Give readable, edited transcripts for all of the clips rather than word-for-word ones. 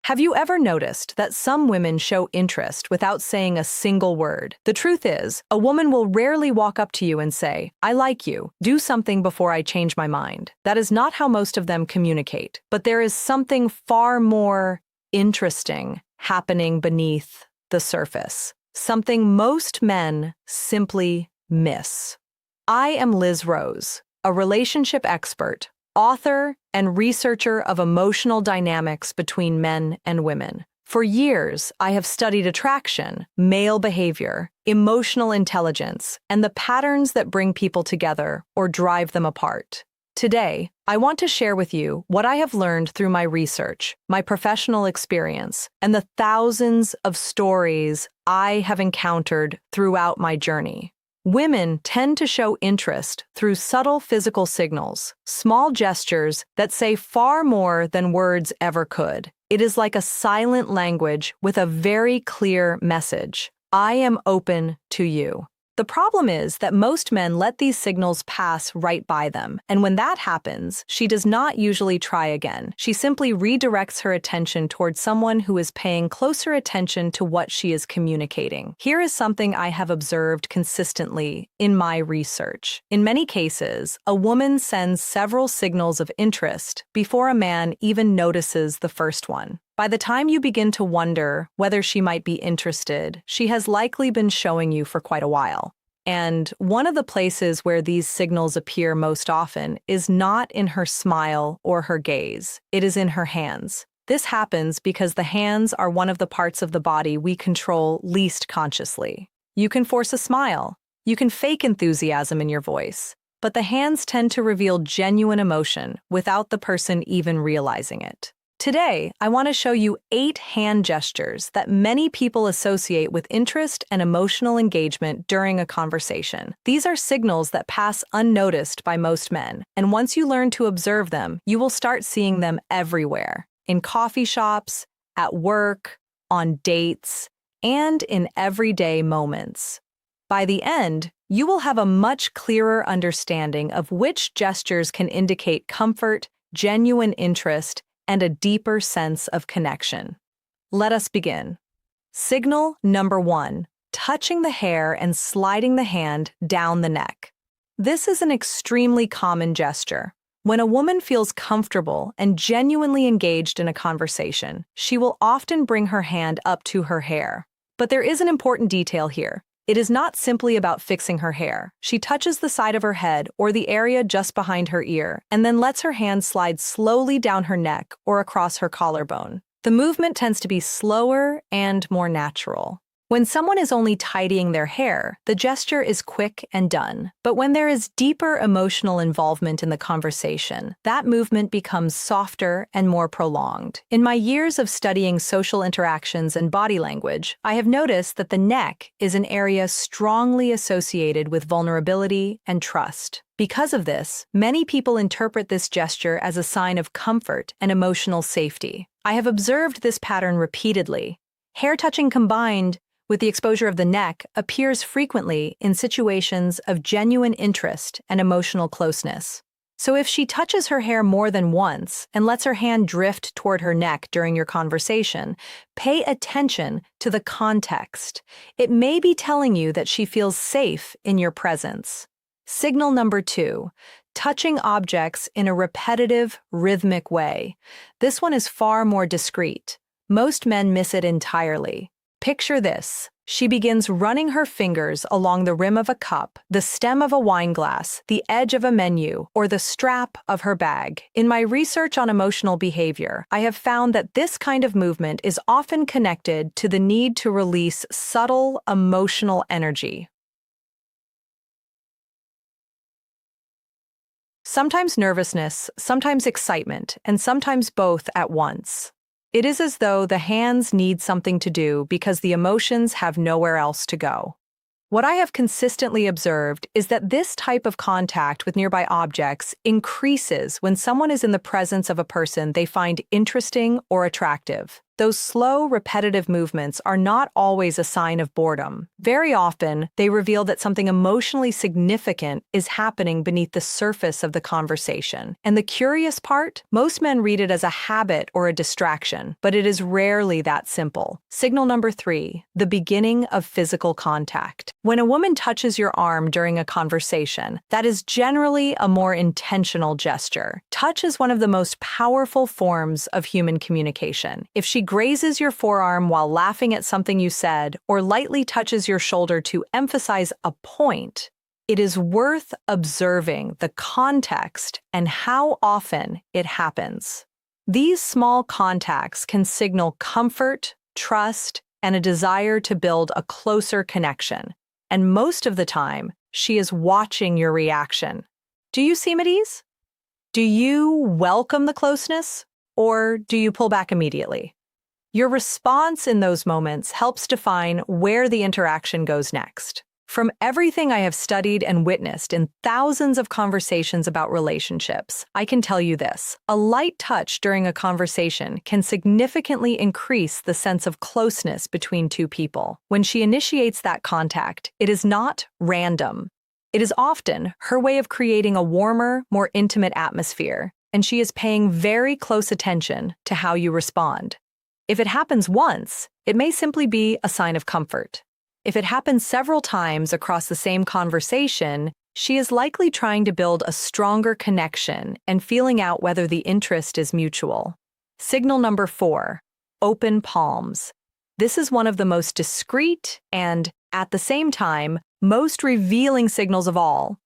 Have you ever noticed that some women show interest without saying a single word? The truth is, a woman will rarely walk up to you and say, "I like you. Do something before I change my mind." That is not how most of them communicate. But there is something far more interesting happening beneath the surface. Something most men simply miss. I am Liz Rose, a relationship expert, author and researcher of emotional dynamics between men and women. For years, I have studied attraction, male behavior, emotional intelligence, and the patterns that bring people together or drive them apart. Today, I want to share with you what I have learned through my research, my professional experience, and the thousands of stories I have encountered throughout my journey. Women tend to show interest through subtle physical signals, small gestures that say far more than words ever could. It is like a silent language with a very clear message. I am open to you. The problem is that most men let these signals pass right by them, and when that happens, she does not usually try again. She simply redirects her attention towards someone who is paying closer attention to what she is communicating. Here is something I have observed consistently in my research. In many cases, a woman sends several signals of interest before a man even notices the first one. By the time you begin to wonder whether she might be interested, she has likely been showing you for quite a while. And one of the places where these signals appear most often is not in her smile or her gaze. It is in her hands. This happens because the hands are one of the parts of the body we control least consciously. You can force a smile. You can fake enthusiasm in your voice. But the hands tend to reveal genuine emotion without the person even realizing it. Today, I want to show you 8 hand gestures that many people associate with interest and emotional engagement during a conversation. These are signals that pass unnoticed by most men, and once you learn to observe them, you will start seeing them everywhere. In coffee shops, at work, on dates, and in everyday moments. By the end, you will have a much clearer understanding of which gestures can indicate comfort, genuine interest, and a deeper sense of connection. Let us begin. Signal number 1, touching the hair and sliding the hand down the neck. This is an extremely common gesture. When a woman feels comfortable and genuinely engaged in a conversation, she will often bring her hand up to her hair. But there is an important detail here. It is not simply about fixing her hair. She touches the side of her head or the area just behind her ear, and then lets her hand slide slowly down her neck or across her collarbone. The movement tends to be slower and more natural. When someone is only tidying their hair, the gesture is quick and done. But when there is deeper emotional involvement in the conversation, that movement becomes softer and more prolonged. In my years of studying social interactions and body language, I have noticed that the neck is an area strongly associated with vulnerability and trust. Because of this, many people interpret this gesture as a sign of comfort and emotional safety. I have observed this pattern repeatedly. Hair touching combined with the exposure of the neck appears frequently in situations of genuine interest and emotional closeness. So if she touches her hair more than once and lets her hand drift toward her neck during your conversation, pay attention to the context. It may be telling you that she feels safe in your presence. Signal number 2, touching objects in a repetitive, rhythmic way. This one is far more discreet. Most men miss it entirely. Picture this. She begins running her fingers along the rim of a cup, the stem of a wine glass, the edge of a menu, or the strap of her bag. In my research on emotional behavior, I have found that this kind of movement is often connected to the need to release subtle emotional energy. Sometimes nervousness, sometimes excitement, and sometimes both at once. It is as though the hands need something to do because the emotions have nowhere else to go. What I have consistently observed is that this type of contact with nearby objects increases when someone is in the presence of a person they find interesting or attractive. Those slow, repetitive movements are not always a sign of boredom. Very often, they reveal that something emotionally significant is happening beneath the surface of the conversation. And the curious part? Most men read it as a habit or a distraction, but it is rarely that simple. Signal number 3, the beginning of physical contact. When a woman touches your arm during a conversation, that is generally a more intentional gesture. Touch is one of the most powerful forms of human communication. If she grazes your forearm while laughing at something you said, or lightly touches your shoulder to emphasize a point, it is worth observing the context and how often it happens. These small contacts can signal comfort, trust, and a desire to build a closer connection. And most of the time, she is watching your reaction. Do you seem at ease? Do you welcome the closeness, or do you pull back immediately? Your response in those moments helps define where the interaction goes next. From everything I have studied and witnessed in thousands of conversations about relationships, I can tell you this: a light touch during a conversation can significantly increase the sense of closeness between two people. When she initiates that contact, it is not random. It is often her way of creating a warmer, more intimate atmosphere, and she is paying very close attention to how you respond. If it happens once, it may simply be a sign of comfort. If it happens several times across the same conversation, she is likely trying to build a stronger connection and feeling out whether the interest is mutual. Signal number 4, open palms. This is one of the most discreet and, at the same time, most revealing signals of all.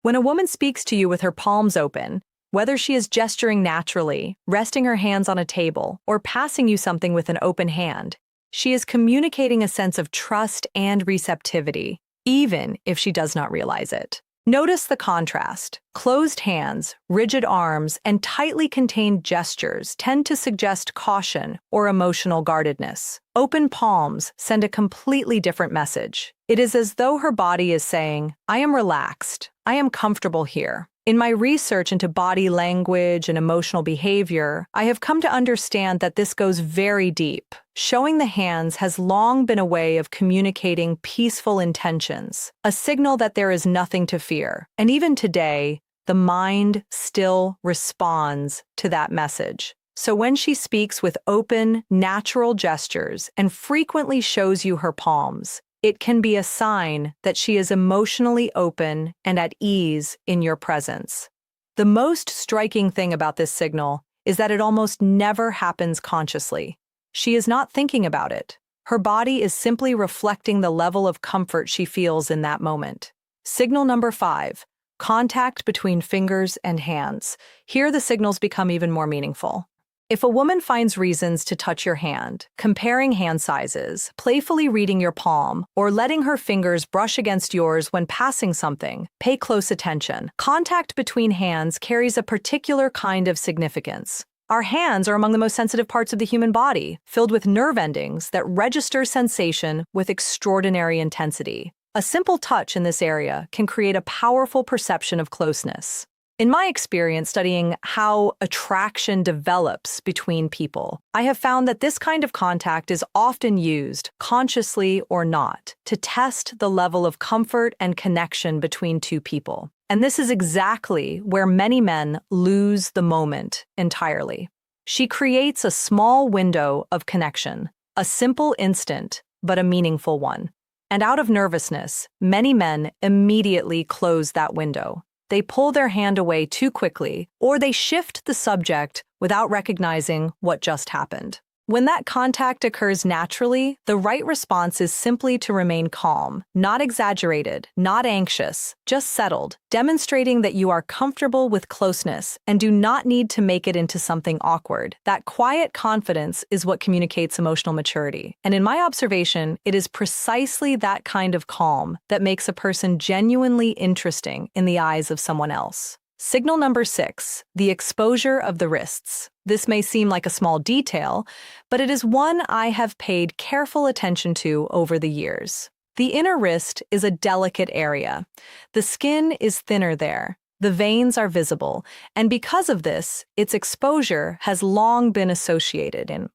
When a woman speaks to you with her palms open, whether she is gesturing naturally, resting her hands on a table, or passing you something with an open hand, she is communicating a sense of trust and receptivity, even if she does not realize it. Notice the contrast. Closed hands, rigid arms, and tightly contained gestures tend to suggest caution or emotional guardedness. Open palms send a completely different message. It is as though her body is saying, "I am relaxed. I am comfortable here." In my research into body language and emotional behavior, I have come to understand that this goes very deep. Showing the hands has long been a way of communicating peaceful intentions, a signal that there is nothing to fear. And even today, the mind still responds to that message. So when she speaks with open, natural gestures and frequently shows you her palms, it can be a sign that she is emotionally open and at ease in your presence. The most striking thing about this signal is that it almost never happens consciously. She is not thinking about it. Her body is simply reflecting the level of comfort she feels in that moment. Signal number 5, contact between fingers and hands. Here the signals become even more meaningful. If a woman finds reasons to touch your hand, comparing hand sizes, playfully reading your palm, or letting her fingers brush against yours when passing something, pay close attention. Contact between hands carries a particular kind of significance. Our hands are among the most sensitive parts of the human body, filled with nerve endings that register sensation with extraordinary intensity. A simple touch in this area can create a powerful perception of closeness. In my experience studying how attraction develops between people, I have found that this kind of contact is often used, consciously or not, to test the level of comfort and connection between two people. And this is exactly where many men lose the moment entirely. She creates a small window of connection, a simple instant, but a meaningful one. And out of nervousness, many men immediately close that window. They pull their hand away too quickly, or they shift the subject without recognizing what just happened. When that contact occurs naturally, the right response is simply to remain calm, not exaggerated, not anxious, just settled, demonstrating that you are comfortable with closeness and do not need to make it into something awkward. That quiet confidence is what communicates emotional maturity. And in my observation, it is precisely that kind of calm that makes a person genuinely interesting in the eyes of someone else. Signal number 6, the exposure of the wrists. This may seem like a small detail, but it is one I have paid careful attention to over the years. The inner wrist is a delicate area. The skin is thinner there. The veins are visible, and because of this, its exposure has long been associated in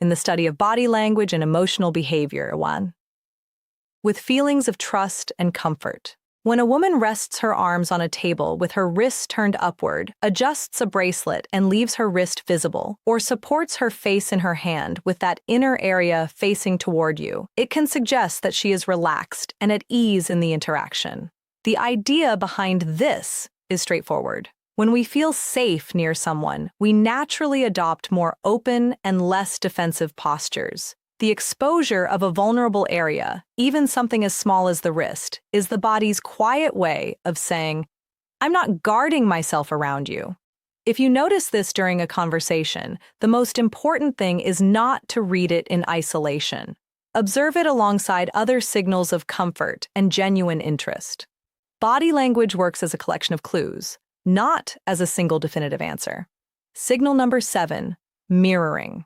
in the study of body language and emotional behavior, one. With feelings of trust and comfort. When a woman rests her arms on a table with her wrists turned upward, adjusts a bracelet and leaves her wrist visible, or supports her face in her hand with that inner area facing toward you, it can suggest that she is relaxed and at ease in the interaction. The idea behind this is straightforward. When we feel safe near someone, we naturally adopt more open and less defensive postures. The exposure of a vulnerable area, even something as small as the wrist, is the body's quiet way of saying, I'm not guarding myself around you. If you notice this during a conversation, the most important thing is not to read it in isolation. Observe it alongside other signals of comfort and genuine interest. Body language works as a collection of clues, not as a single definitive answer. Signal number 7, mirroring.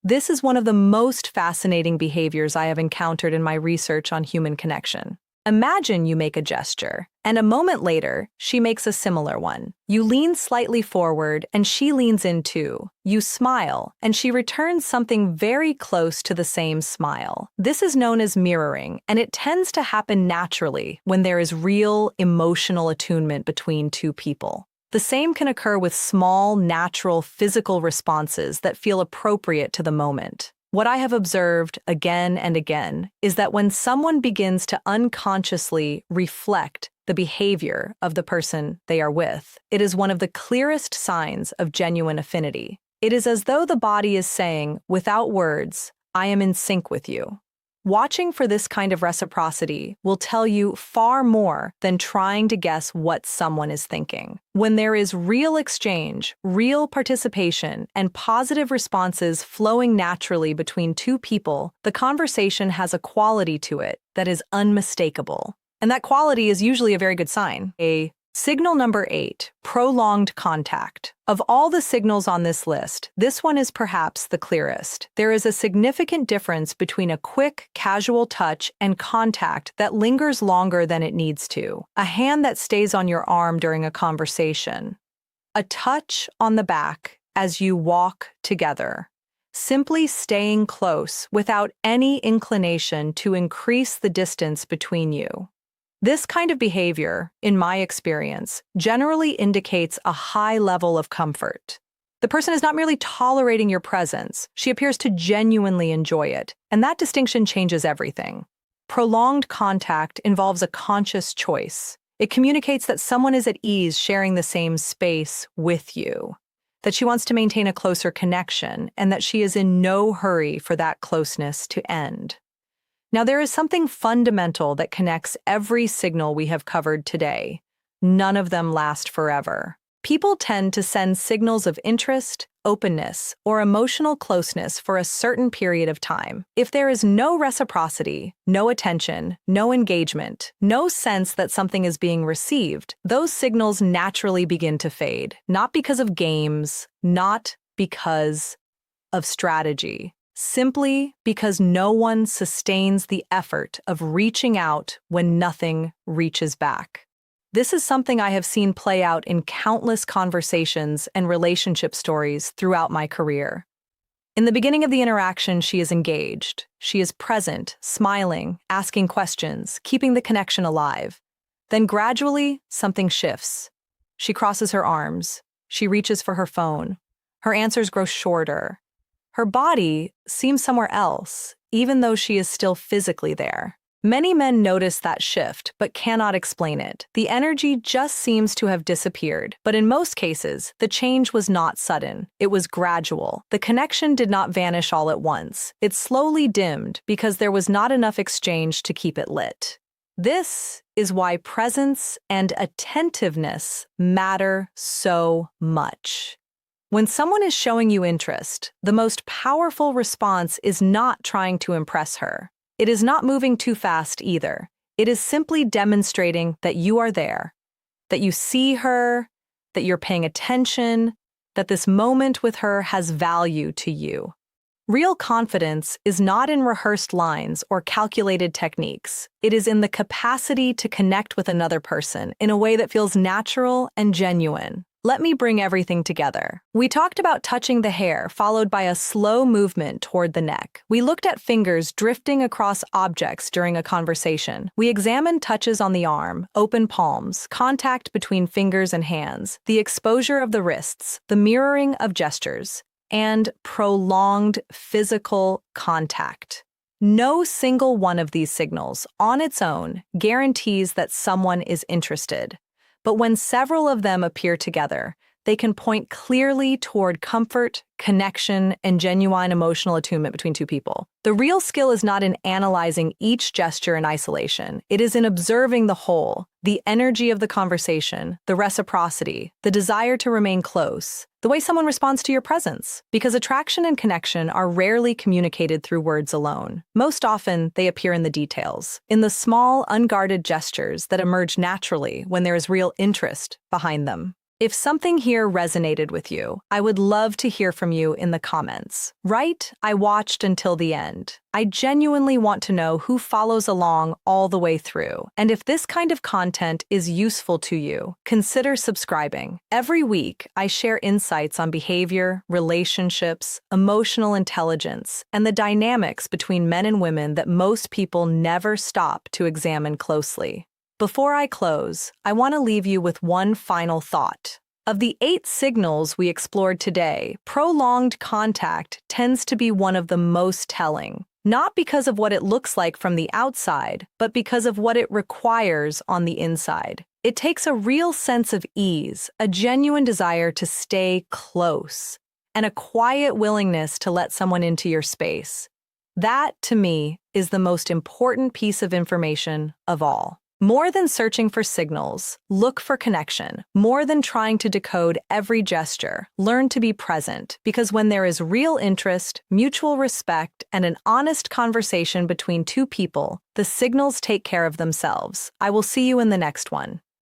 This is one of the most fascinating behaviors I have encountered in my research on human connection. Imagine you make a gesture, and a moment later, she makes a similar one. You lean slightly forward, and she leans in too. You smile, and she returns something very close to the same smile. This is known as mirroring, and it tends to happen naturally when there is real emotional attunement between two people. The same can occur with small, natural, physical responses that feel appropriate to the moment. What I have observed again and again is that when someone begins to unconsciously reflect the behavior of the person they are with, it is one of the clearest signs of genuine affinity. It is as though the body is saying, without words, I am in sync with you. Watching for this kind of reciprocity will tell you far more than trying to guess what someone is thinking. When there is real exchange, real participation, and positive responses flowing naturally between two people, the conversation has a quality to it that is unmistakable. And that quality is usually a very good sign. Signal number 8, prolonged contact. Of all the signals on this list, this one is perhaps the clearest. There is a significant difference between a quick, casual touch and contact that lingers longer than it needs to. A hand that stays on your arm during a conversation. A touch on the back as you walk together. Simply staying close without any inclination to increase the distance between you. This kind of behavior, in my experience, generally indicates a high level of comfort. The person is not merely tolerating your presence, she appears to genuinely enjoy it, and that distinction changes everything. Prolonged contact involves a conscious choice. It communicates that someone is at ease sharing the same space with you, that she wants to maintain a closer connection, and that she is in no hurry for that closeness to end. Now, there is something fundamental that connects every signal we have covered today. None of them last forever. People tend to send signals of interest, openness, or emotional closeness for a certain period of time. If there is no reciprocity, no attention, no engagement, no sense that something is being received, those signals naturally begin to fade, not because of games, not because of strategy. Simply because no one sustains the effort of reaching out when nothing reaches back. This is something I have seen play out in countless conversations and relationship stories throughout my career. In the beginning of the interaction, she is engaged. She is present, smiling, asking questions, keeping the connection alive. Then gradually, something shifts. She crosses her arms. She reaches for her phone. Her answers grow shorter. Her body seems somewhere else, even though she is still physically there. Many men notice that shift, but cannot explain it. The energy just seems to have disappeared. But in most cases, the change was not sudden. It was gradual. The connection did not vanish all at once. It slowly dimmed because there was not enough exchange to keep it lit. This is why presence and attentiveness matter so much. When someone is showing you interest, the most powerful response is not trying to impress her. It is not moving too fast either. It is simply demonstrating that you are there, that you see her, that you're paying attention, that this moment with her has value to you. Real confidence is not in rehearsed lines or calculated techniques. It is in the capacity to connect with another person in a way that feels natural and genuine. Let me bring everything together. We talked about touching the hair, followed by a slow movement toward the neck. We looked at fingers drifting across objects during a conversation. We examined touches on the arm, open palms, contact between fingers and hands, the exposure of the wrists, the mirroring of gestures, and prolonged physical contact. No single one of these signals, on its own, guarantees that someone is interested. But when several of them appear together, they can point clearly toward comfort, connection, and genuine emotional attunement between two people. The real skill is not in analyzing each gesture in isolation. It is in observing the whole, the energy of the conversation, the reciprocity, the desire to remain close, the way someone responds to your presence. Because attraction and connection are rarely communicated through words alone. Most often, they appear in the details, in the small, unguarded gestures that emerge naturally when there is real interest behind them. If something here resonated with you, I would love to hear from you in the comments. Write, "I watched until the end." I genuinely want to know who follows along all the way through. And if this kind of content is useful to you, consider subscribing. Every week, I share insights on behavior, relationships, emotional intelligence, and the dynamics between men and women that most people never stop to examine closely. Before I close, I want to leave you with one final thought. Of the 8 signals we explored today, prolonged contact tends to be one of the most telling, not because of what it looks like from the outside, but because of what it requires on the inside. It takes a real sense of ease, a genuine desire to stay close, and a quiet willingness to let someone into your space. That, to me, is the most important piece of information of all. More than searching for signals, look for connection. More than trying to decode every gesture, learn to be present. Because when there is real interest, mutual respect, and an honest conversation between two people, the signals take care of themselves. I will see you in the next one.